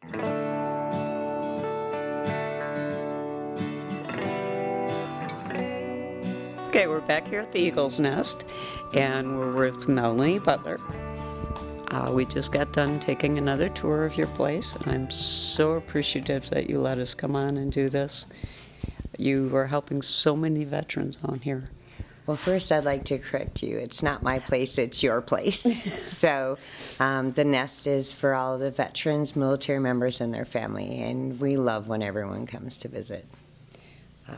Okay, we're back here at the Eagle's Nest, and we're with Melanie Butler. We just got done taking another tour of your place, and I'm so appreciative that you let us come on and do this. You are helping so many veterans on here. Well, first, I'd like to correct you. It's not my place, it's your place. So the Nest is for all of the veterans, military members, and their family, and we love when everyone comes to visit.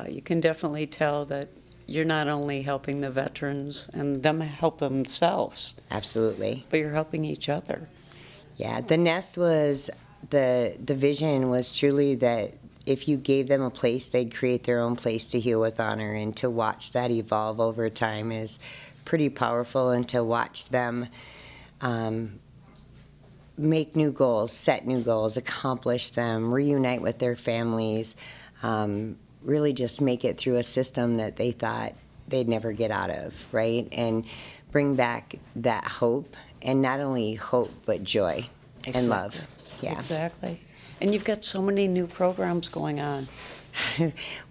You can definitely tell that you're not only helping the veterans and them help themselves. Absolutely. But you're helping each other. Yeah, the Nest was, the vision was truly that if you gave them a place, they'd create their own place to heal with honor, and to watch that evolve over time is pretty powerful, and to watch them make new goals, set new goals, accomplish them, reunite with their families, really just make it through a system that they thought they'd never get out of, right? And bring back that hope, and not only hope, but joy and love. Yeah. Exactly. And you've got so many new programs going on.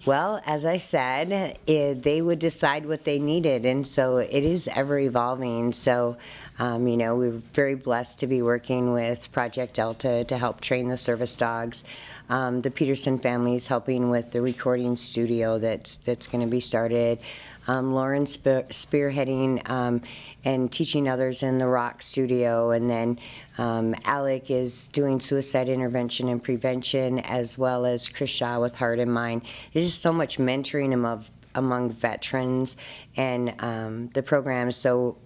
Well, as I said, they would decide what they needed, and so it is ever evolving. So, we're very blessed to be working with Project Delta to help train the service dogs. The Peterson family is helping with the recording studio that's going to be started. Lauren spearheading and teaching others in the rock studio, and then Alec is doing suicide intervention and prevention, as well as Chris Shaw with Heart and Mind. There's just so much mentoring among veterans and the program. So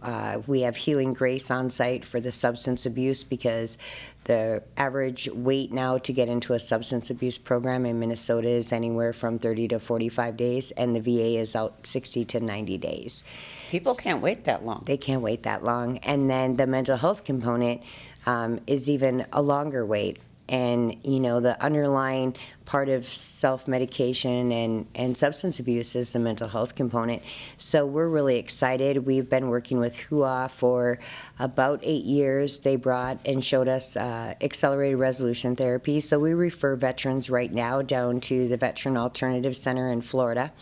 we have Healing Grace on site for the substance abuse, because the average wait now to get into a substance abuse program in Minnesota is anywhere from 30 to 45 days, and the VA is out 60 to 90 days. People can't wait that long. They can't wait that long. And then the mental health component is even a longer wait. And, the underlying part of self-medication and substance abuse is the mental health component. So we're really excited. We've been working with HUA for about 8 years. They brought and showed us accelerated resolution therapy. So we refer veterans right now down to the Veteran Alternative Center in Florida.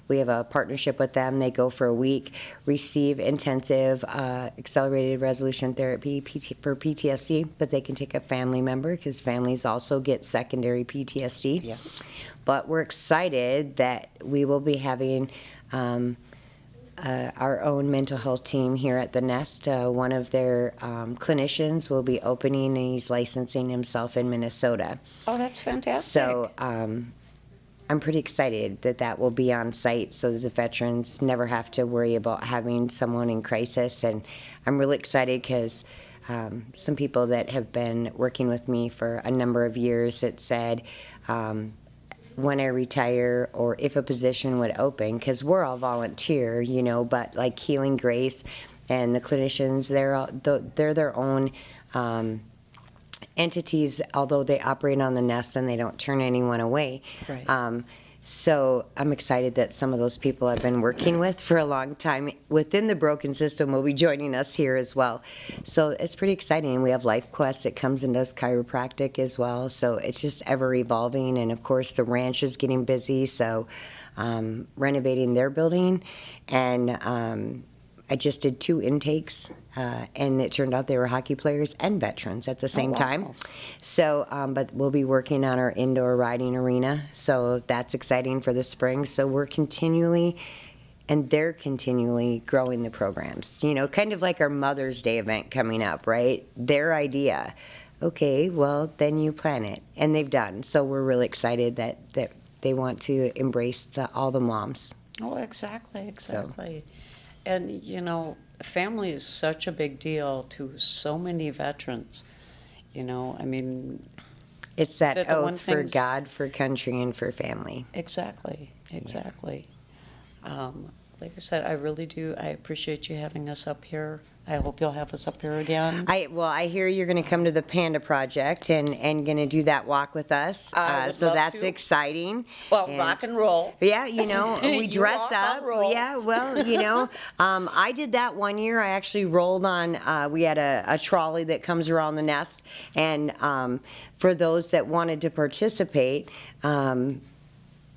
We have a partnership with them. They go for a week, receive intensive accelerated resolution therapy for PTSD, but they can take a family member, because families also get secondary PTSD. Yes. But we're excited that we will be having our own mental health team here at the Nest. One of their clinicians will be opening, and he's licensing himself in Minnesota. Oh, that's fantastic. So I'm pretty excited that will be on site, so that the veterans never have to worry about having someone in crisis. And I'm really excited because some people that have been working with me for a number of years that said, when I retire, or if a position would open, because we're all volunteer, but like Healing Grace and the clinicians, they're their own entities, although they operate on the Nest and they don't turn anyone away. Right. So I'm excited that some of those people I've been working with for a long time within the broken system will be joining us here as well. So it's pretty exciting. We have Life Quest that comes and does chiropractic as well. So it's just ever evolving. And of course the ranch is getting busy, so renovating their building. And I just did 2 intakes, and it turned out they were hockey players and veterans at the same time. So, but we'll be working on our indoor riding arena, so that's exciting for the spring. So we're continually, and they're continually growing the programs. Kind of like our Mother's Day event coming up, right? Their idea. Okay, well, then you plan it, and they've done. So we're really excited that they want to embrace all the moms. Oh, exactly. So. And, family is such a big deal to so many veterans. It's that oath for God, for country, and for family. Exactly. like I said, I really do. I appreciate you having us up here. I hope you'll have us up here again. I hear you're going to come to the Panda Project and going to do that walk with us. I would So love that's to. exciting. Well, rock and roll. Yeah, you know, we You dress walk, I'll up. roll. Yeah, well, you know, I did that one year. I actually rolled on, we had a trolley that comes around the nest. And for those that wanted to participate,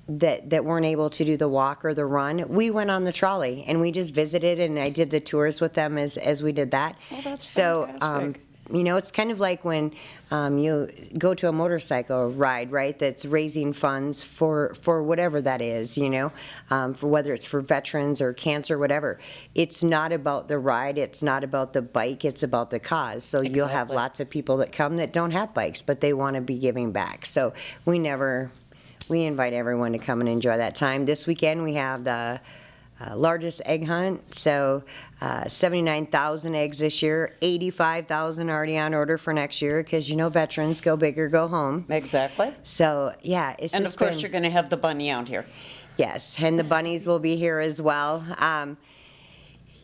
that weren't able to do the walk or the run, we went on the trolley and we just visited, and I did the tours with them as we did that. Oh, that's so fantastic. you know, it's kind of like when you go to a motorcycle ride, right? That's raising funds for whatever that is, you know, for whether it's for veterans or cancer, whatever. It's not about the ride. It's not about the bike. It's about the cause. So you'll have Exactly. lots of people that come that don't have bikes, but they want to be giving back. So we invite everyone to come and enjoy that time. This weekend we have the largest egg hunt, so 79,000 eggs this year, 85,000 already on order for next year, because you know veterans go big or go home. Exactly. So yeah, it's And just of course, been- you're going to have the bunny out here. yes, and the bunnies will be here as well.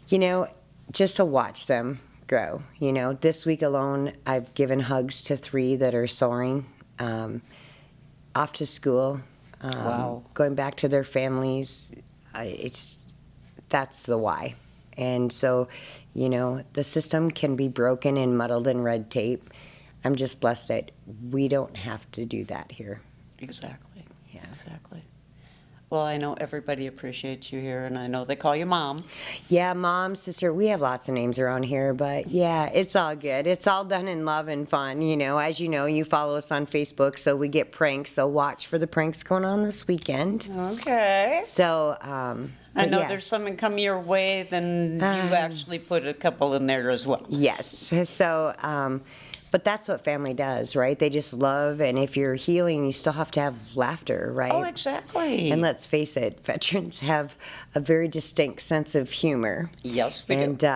You know, just to watch them grow. You know, this week alone, I've given hugs to 3 that are soaring. Off to school, Wow. going back to their families. That's the why. And so, you know, the system can be broken and muddled in red tape. I'm just blessed that we don't have to do that here. Exactly. Yeah. Exactly. Well, I know everybody appreciates you here, and I know they call you Mom. Yeah, mom, sister, we have lots of names around here, but yeah, it's all good. It's all done in love and fun, you know. As you know, you follow us on Facebook, so we get pranks, so watch for the pranks going on this weekend. Okay. So, I but know yeah. there's some come your way, then you actually put a couple in there as well. Yes. So, but that's what family does, right? They just love, and if you're healing, you still have to have laughter, right? Oh, exactly. And let's face it, veterans have a very distinct sense of humor. Yes, we And do.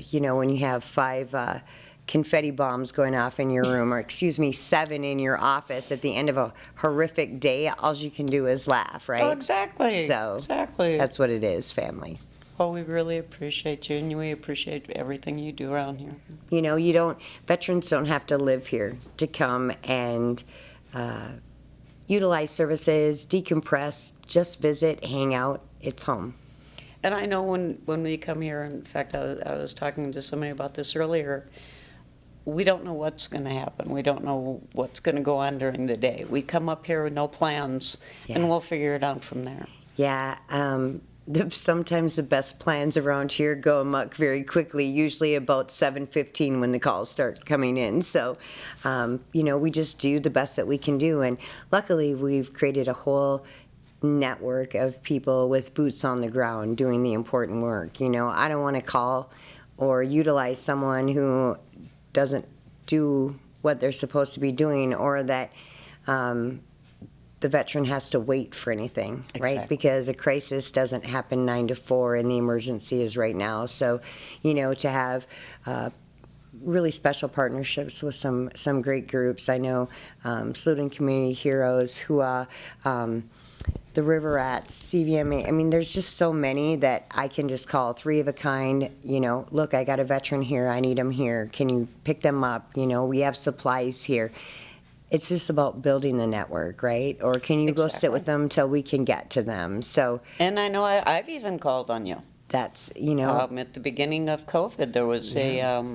you know, when you have 5 confetti bombs going off in your room, or excuse me, 7 in your office at the end of a horrific day, all you can do is laugh, right? Oh, exactly. So Exactly. that's what it is, family. Well, we really appreciate you, and we appreciate everything you do around here. You know, veterans don't have to live here to come and utilize services, decompress, just visit, hang out. It's home. And I know when we come here, in fact, I was talking to somebody about this earlier, we don't know what's going to happen. We don't know what's going to go on during the day. We come up here with no plans, Yeah. and we'll figure it out from there. Yeah, sometimes the best plans around here go amok very quickly, usually about 7:15 when the calls start coming in. So, you know, we just do the best that we can do. And luckily, we've created a whole network of people with boots on the ground doing the important work. You know, I don't want to call or utilize someone who doesn't do what they're supposed to be doing, or that the veteran has to wait for anything, right? Exactly. Because a crisis doesn't happen 9 to 4, and the emergency is right now. So, you know, to have really special partnerships with some great groups. I know Salute and Community Heroes, who the River Rats, CVMA. I mean, there's just so many that I can just call 3 of a kind. You know, look, I got a veteran here. I need them here. Can you pick them up? You know, we have supplies here. It's just about building the network, right? Or can you go sit Exactly. with them till we can get to them? So And I know I've even called on you. that's, you know, At the beginning of COVID, there was a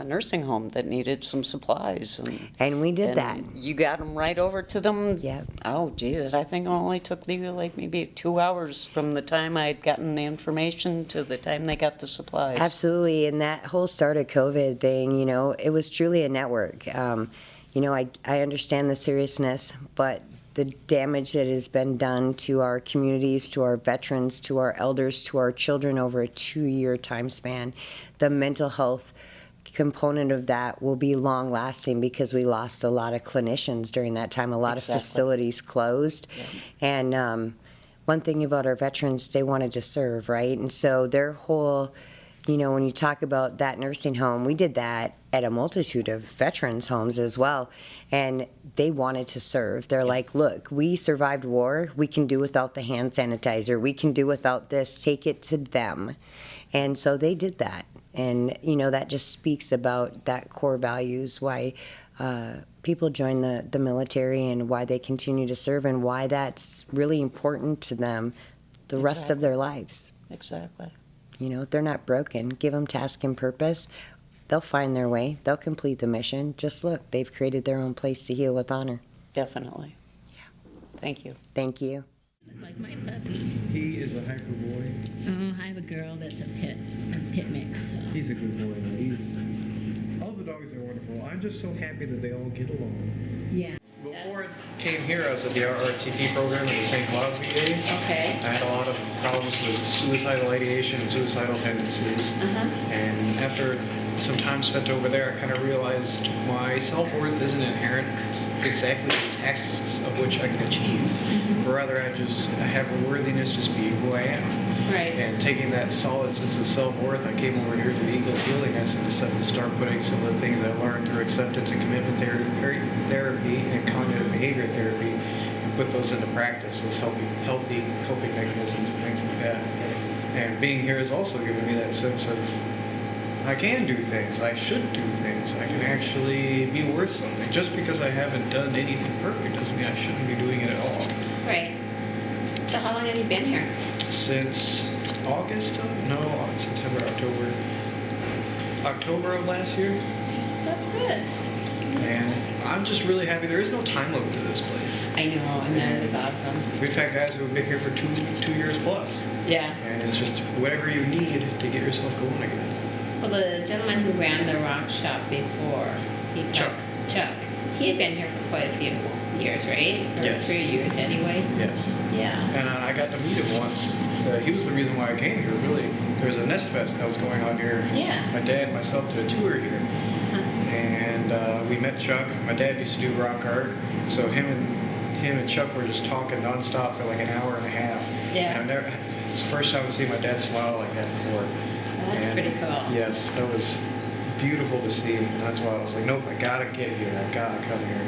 nursing home that needed some supplies. and we did and that. You got them right over to them. Yep. Oh, Jesus, I think it only took like maybe 2 hours from the time I had gotten the information to the time they got the supplies. Absolutely, and that whole start of COVID thing, you know, it was truly a network. You know, I understand the seriousness, but the damage that has been done to our communities, to our veterans, to our elders, to our children over a 2-year time span, the mental health component of that will be long lasting, because we lost a lot of clinicians during that time. A lot Exactly. of facilities closed. And one thing about our veterans, they wanted to serve, right? And so their whole when you talk about that nursing home, we did that at a multitude of veterans' homes as well, and they wanted to serve. They're like, look, we survived war. We can do without the hand sanitizer. We can do without this. Take it to them. And so they did that. And, that just speaks about that core values, why people join the military and why they continue to serve and why that's really important to them the rest of their lives. Exactly. If they're not broken, give them task and purpose. They'll find their way. They'll complete the mission. Just look, they've created their own place to heal with honor. Definitely. Yeah. Thank you. Thank you. Like my puppy. He is a hyper boy. Oh, I have a girl that's a pit mix. So. He's a good boy. All the dogs are wonderful. I'm just so happy that they all get along. Yeah. Before I came here, I was at the RTP program at the St. Cloud VA. Okay. I had a lot of problems with suicidal ideation and suicidal tendencies. And after some time spent over there, I kind of realized my self-worth isn't inherent exactly the tasks of which I can achieve, but rather I have a worthiness just being who I am. Right. And taking that solid sense of self-worth, I came over here to the Eagles Healing Nest and decided to start putting some of the things I learned through acceptance and commitment therapy and cognitive behavior therapy and put those into practice as healthy coping mechanisms and things like that. And being here has also given me that sense of I can do things, I should do things, I can actually be worth something. Just because I haven't done anything perfect doesn't mean I shouldn't be doing it at all. Right. So how long have you been here? Since October of last year. That's good. And I'm just really happy there is no time limit to this place. I know, and that is awesome. We've had guys who have been here for two years plus. Yeah. And it's just whatever you need to get yourself going again. Well, the gentleman who ran the rock shop before, Chuck, he had been here for quite a few years, right? Or Yes. 3 years anyway. Yes. Yeah. And I got to meet him once. He was the reason why I came here, really. There was a Nest Fest that was going on here. Yeah. My dad and myself did a tour here. And we met Chuck. My dad used to do rock art. So him and Chuck were just talking nonstop for like an hour and a half. Yeah. And it's the first time I've seen my dad smile like that before. That's pretty cool. Yes, that was beautiful to see. And that's why I was like, nope, I gotta get here. I gotta come here.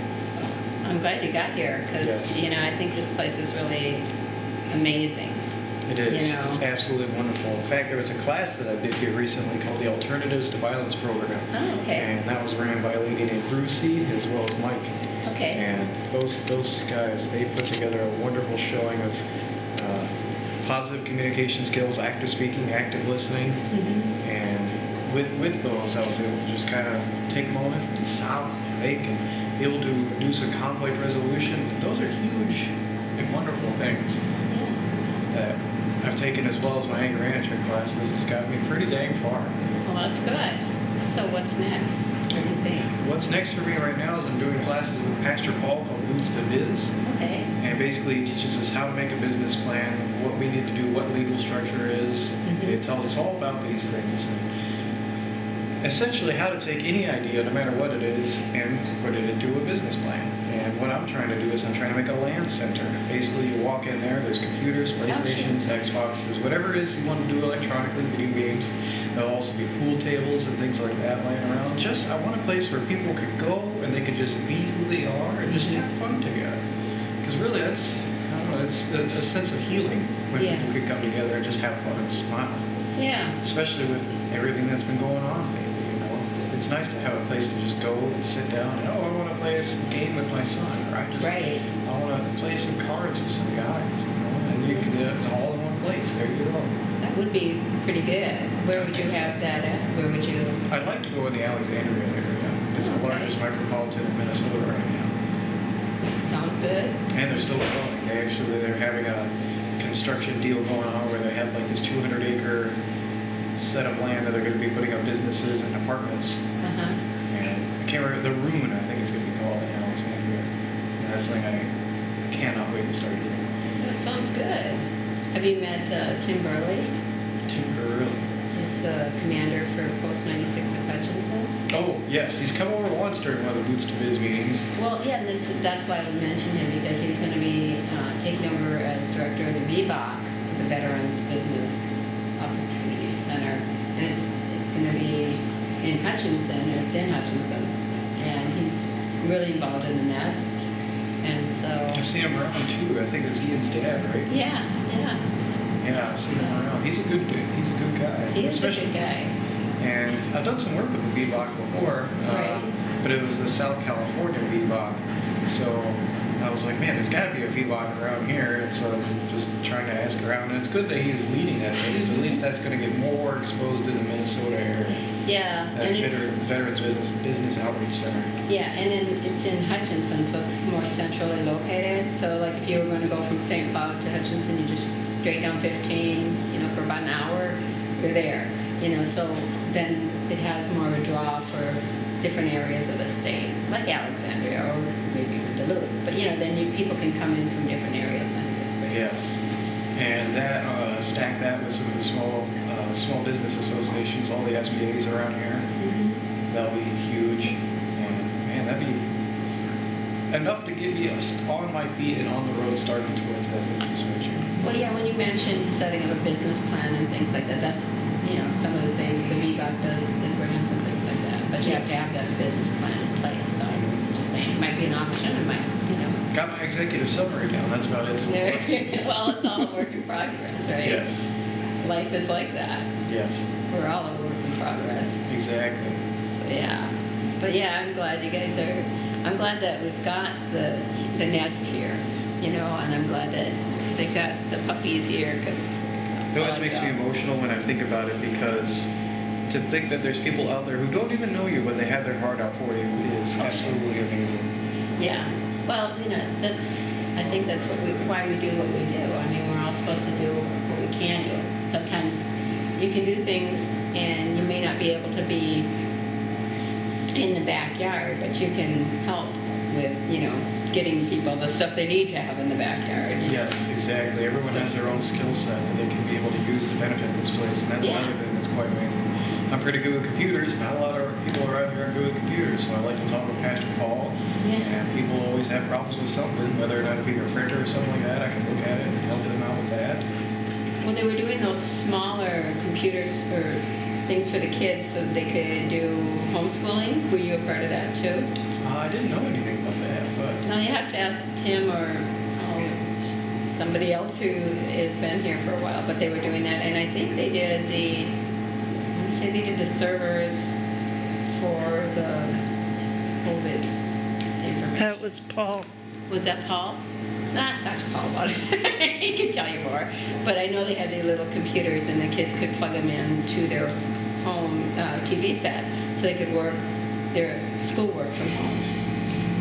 I'm glad you got here because, Yes. I think this place is really amazing. It is. You know. It's absolutely wonderful. In fact, there was a class that I did here recently called the Alternatives to Violence Program. Oh, okay. And that was ran by a lady named Brucey as well as Mike. Okay. And those guys, they put together a wonderful showing of positive communication skills, active speaking, active listening. And with those, I was able to just kind of take a moment and stop and think and be able to do some conflict resolution. Those are huge and wonderful things that I've taken as well as my anger management classes. It's got me pretty dang far. Well, that's good. So what's next? What do you think? What's next for me right now is I'm doing classes with Pastor Paul called Boots to Biz. Okay. And basically it teaches us how to make a business plan, what we need to do, what legal structure is. It tells us all about these things. And essentially how to take any idea, no matter what it is, and put it into a business plan. And what I'm trying to do is I'm trying to make a LAN center. Basically you walk in there's computers, PlayStations, Xboxes, whatever it is you want to do electronically, video games. There'll also be pool tables and things like that laying around. I want a place where people could go and they could just be who they are and just have fun together. Because really it's a sense of healing when people could come together and just have fun and smile. Yeah. Especially with everything that's been going on lately, It's nice to have a place to just go and sit down and, I want to play a game with my son, or I want to play some cards with some guys, and you can do it all in one place. There you go. That would be pretty good. Where would you have that at? Where would you? I'd like to go in the Alexandria area. It's the largest micropolitan in Minnesota right now. Sounds good. And they're still growing. They're having a construction deal going on where they have like this 200-acre set of land that they're going to be putting up businesses and apartments. And I can't remember, the Rune, I think it's going to be called in Alexandria. And that's something I cannot wait to start doing. That sounds good. Have you met Tim Burley? Tim Burley. He's the commander for Post 96 of Hutchinson. Oh, yes. He's come over once during one of the Boots to Biz meetings. Well, yeah, and that's why we mentioned him, because he's going to be taking over as director of the VBOC, the Veterans Business Opportunity Center, and it's going to be in Hutchinson, or it's in Hutchinson, and he's really involved in the nest, and so. I've seen him around too. I think it's Ian's dad, right? Yeah. Yeah, I've seen him around. He's a good dude. He's a good guy. He is a good guy. And I've done some work with the VBOC before, Right. but it was the South California VBOC. So I was like, man, there's got to be a VBOC around here. And so I'm just trying to ask around. And it's good that he's leading it, because at least that's going to get more exposed to the Minnesota area. Yeah, and it's, Veterans Business Outreach Center. yeah, and then it's in Hutchinson, so it's more centrally located. So like if you were going to go from St. Cloud to Hutchinson, you just straight down 15, for about an hour, you're there. So then it has more of a draw for different areas of the state, like Alexandria or maybe even Duluth. But then people can come in from different areas. And I think it's great. Yes. And that stack that with some of the small business associations, all the SBAs around here. Mm-hmm. That'll be huge. And man, that'd be enough to get me on my feet and on the road starting towards that business venture. Well, yeah, when you mentioned setting up a business plan and things like that, that's some of the things the VBOC does, the grants and things like that. But you have to have that business plan in place. So I'm just saying, it might be an option. It might, Got my executive summary down. That's about it. So Well, it's all a work in progress, right? yes. Life is like that. Yes. We're all a work in progress. Exactly. So yeah, but yeah, I'm glad you guys are. I'm glad that we've got the nest here, and I'm glad that they got the puppies here because. It always makes me emotional when I think about it, because to think that there's people out there who don't even know you, but they have their heart out for you is absolutely amazing. Yeah. Well, I think that's why we do what we do. I mean, we're all supposed to do what we can do. Sometimes you can do things and you may not be able to be in the backyard, but you can help with, getting people the stuff they need to have in the backyard. Yes, exactly. Everyone has their own skill set that they can be able to use to benefit this place, and that's another thing that's quite amazing. I'm pretty good with computers. Not a lot of people around here are good with computers, so I like to talk with Pastor Paul. Yeah. And people always have problems with something, whether or not it be a printer or something like that. I can look at it and help them out with that. Well, they were doing those smaller computers or things for the kids so that they could do homeschooling. Were you a part of that too? I didn't know anything about that, but Now you have to ask Tim or somebody else who has been here for a while, but they were doing that, and I think they did they did the servers for the COVID information. That was Paul. Was that Paul? Talk to Paul about it. He can tell you more. But I know they had their little computers, and the kids could plug them into their home TV set, so they could work their schoolwork from home.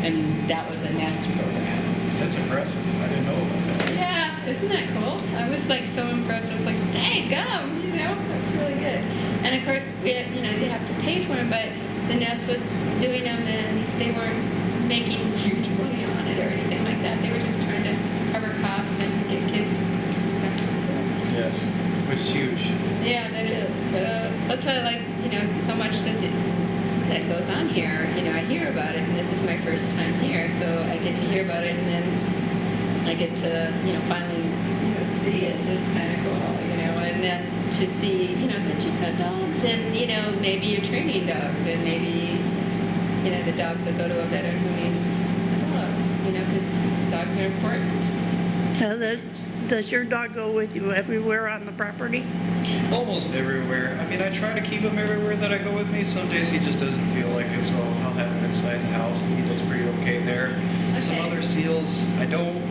And that was a Nest program. that's impressive. I didn't know about that. Yeah, isn't that cool? I was like so impressed. I was like, dang gum, that's really good. And of course, they have to pay for them, but the Nest was doing them, and they weren't making huge money on it or anything like that. They were just trying to cover costs and get kids back to school. Yes, which is huge. Yeah, that is. That's why I like, so much that goes on here. I hear about it, and this is my first time here, so I get to hear about it, and then I get to, finally, see it. It's kind of cool, and then to see, that you've got dogs, and, maybe you're training dogs, and maybe, the dogs will go to a veteran who needs a dog, because dogs are important. Does your dog go with you everywhere on the property? Almost everywhere. I mean, I try to keep him everywhere that I go with me. Some days he just doesn't feel like it, so I'll have him inside the house, and he does pretty okay there. Some Okay. other deals, I don't.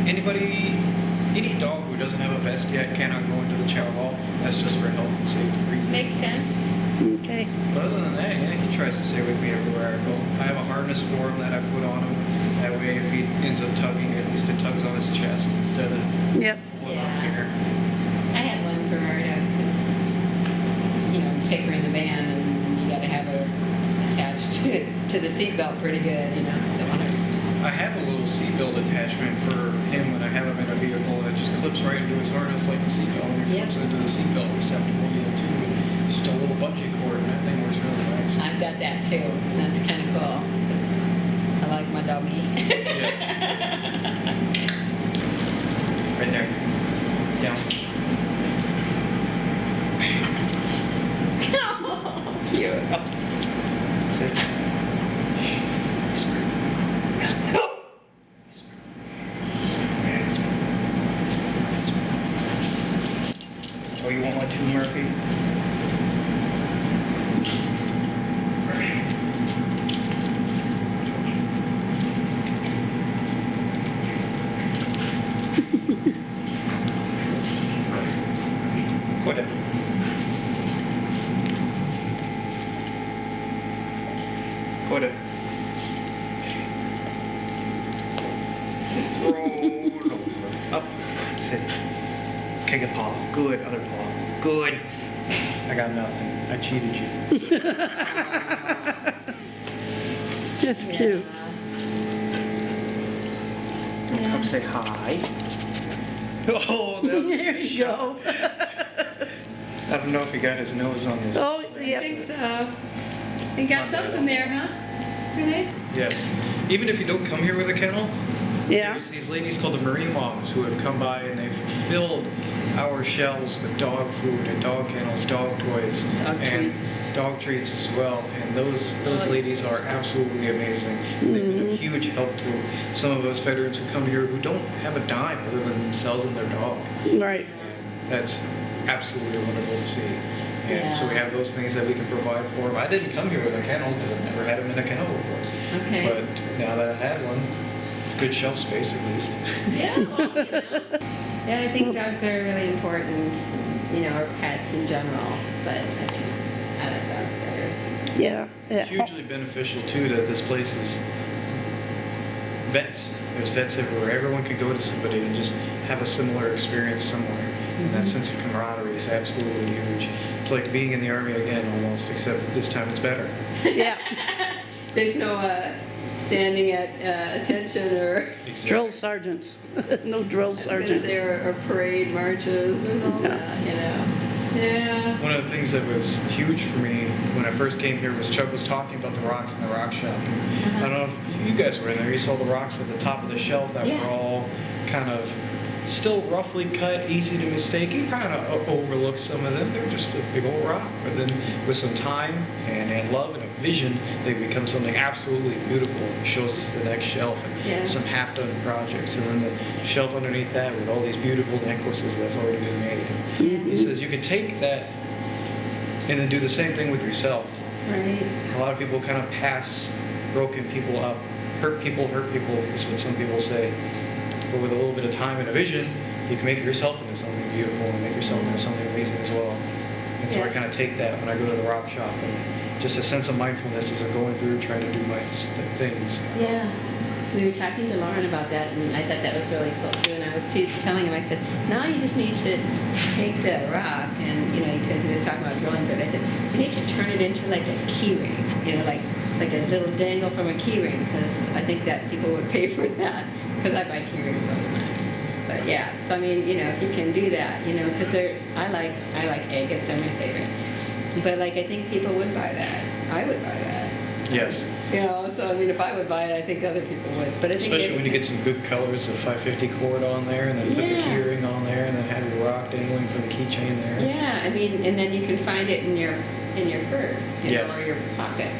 Any dog who doesn't have a vest yet cannot go into the chow hall. That's just for health and safety reasons. Makes sense. Okay. But other than that, yeah, he tries to stay with me everywhere I go. I have a harness for him that I put on him. That way, if he ends up tugging, at least it tugs on his chest instead of Yep. pulling on Yeah. here. I had one for Marta because, take her in the van and you got to have her attached to the seatbelt pretty good, Don't want her. I have a little seatbelt attachment for him when I have him in a vehicle, and it just clips right into his harness like the seatbelt, and he Yep. flips into the seatbelt receptacle unit too. It's just a little bungee cord, and that thing works really nice. I've got that too, and that's kind of cool because I like my doggy. Yes. Right there. Down. kick it, Paul. Good, other Paul. Good. I got nothing. I cheated you. It's cute. Let's come say hi. Oh, that was There you go. I don't know if he got his nose on this. Oh, I yeah. think so. You got something there, huh? Renee? Yes. Even if you don't come here with a kennel, Yeah. there's these ladies called the Marine Moms who have come by and they've filled our shelves with dog food and dog kennels, dog toys, Dog and treats. dog treats as well. And those ladies are absolutely amazing. They've been a huge help to some of us veterans who come here who don't have a dime other than themselves and their dog. Right. And that's absolutely wonderful to see. And so we have those things that we can provide for them. I didn't come here with a kennel because I've never had them in a kennel before. Okay. But now that I had one, it's good shelf space at least. Yeah, well, you know. Yeah, I think dogs are really important, you know, or pets in general, but I think I like dogs better. Yeah. Yeah. Hugely beneficial too that this place is vets. There's vets everywhere. Everyone can go to somebody and just have a similar experience somewhere. And that sense of camaraderie is absolutely huge. It's like being in the Army again almost, except this time it's better. Yeah. There's no standing at attention or Drill sergeants. No drill sergeants. or parade marches and all that, you know. Yeah. One of the things that was huge for me when I first came here was Chuck was talking about the rocks in the rock shop. And I don't know if you guys were in there. You saw the rocks at the top of the shelf that Yeah. were all kind of still roughly cut, easy to mistake. You kind of overlook some of them. They're just a big old rock. But then with some time and love and a vision, they become something absolutely beautiful. It shows us the next shelf and Yeah. some half-done projects. And then the shelf underneath that with all these beautiful necklaces that have already been made. He says you could take that and then do the same thing with yourself. Right. A lot of people kind of pass broken people up. Hurt people is what some people say. But with a little bit of time and a vision, you can make yourself into something beautiful and make yourself into something amazing as well. And so I Yeah. kind of take that when I go to the rock shop and just a sense of mindfulness as I'm going through trying to do my things. Yeah. We were talking to Lauren about that, and I thought that was really cool too. And I was telling him, I said, now you just need to take that rock, and you know, because he was talking about drilling through it, I said, you need to turn it into like a key ring, you know, like a little dangle from a key ring, because I think that people would pay for that, because I buy key rings all the time. But yeah, so I mean, you know, if you can do that, you know, because I like agates, they're my favorite. But like, I think people would buy that. I would buy that. Yes. You know, so I mean, if I would buy it, I think other people would. But I think Especially when you get some good colors of 550 cord on there and then put the Yeah. key ring on there and then have your rock dangling from the keychain there. Yeah, I mean, and then you can find it in your purse, you know, Yes. or your pocket,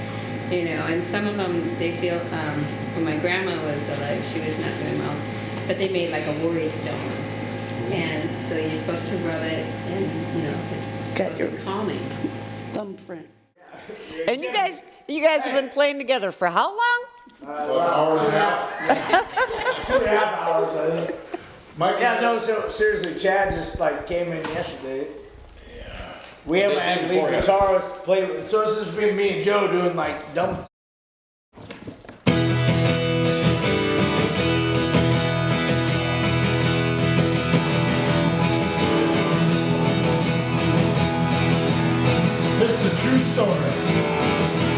you know. And some of them, they feel. When my grandma was alive, she was not very well, but they made like a worry stone, and so you're supposed to rub it, and you know, it's Got supposed to your- be calming. Thumbprint. And you guys have been playing together for how long? Hours and a half. 2.5 hours, I think. Mike, Yeah, no, so seriously, Chad just like came in yesterday. We haven't had a lead guitarist play with, so this has been me and Joe doing like dumb. this is a true story.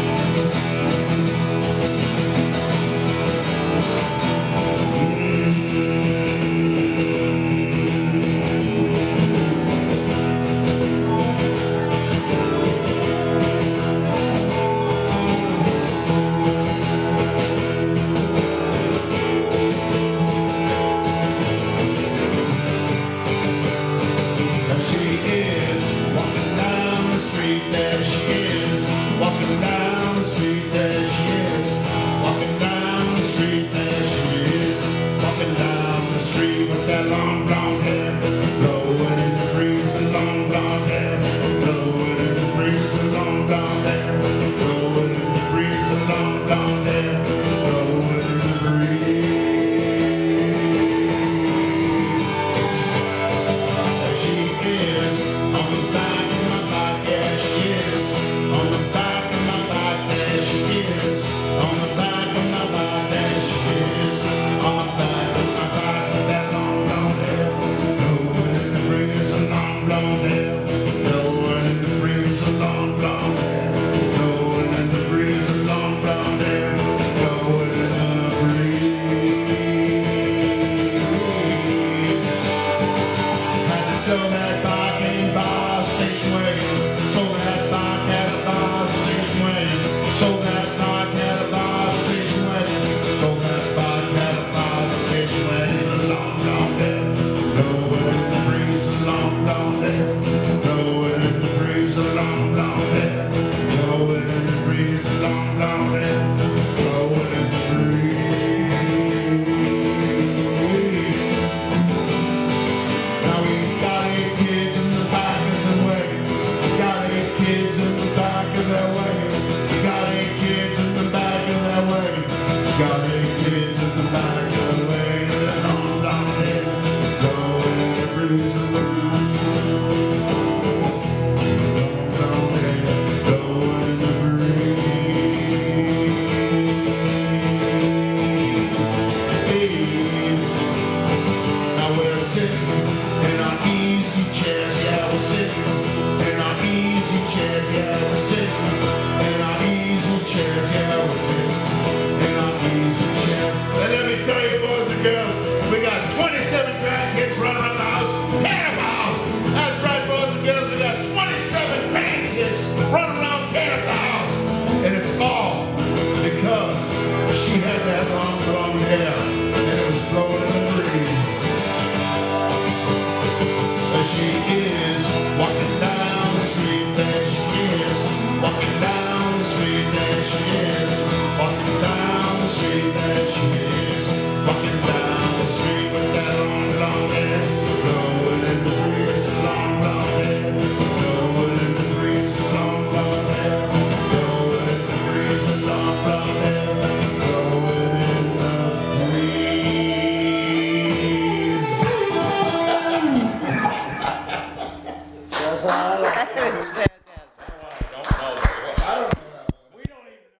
Yeah.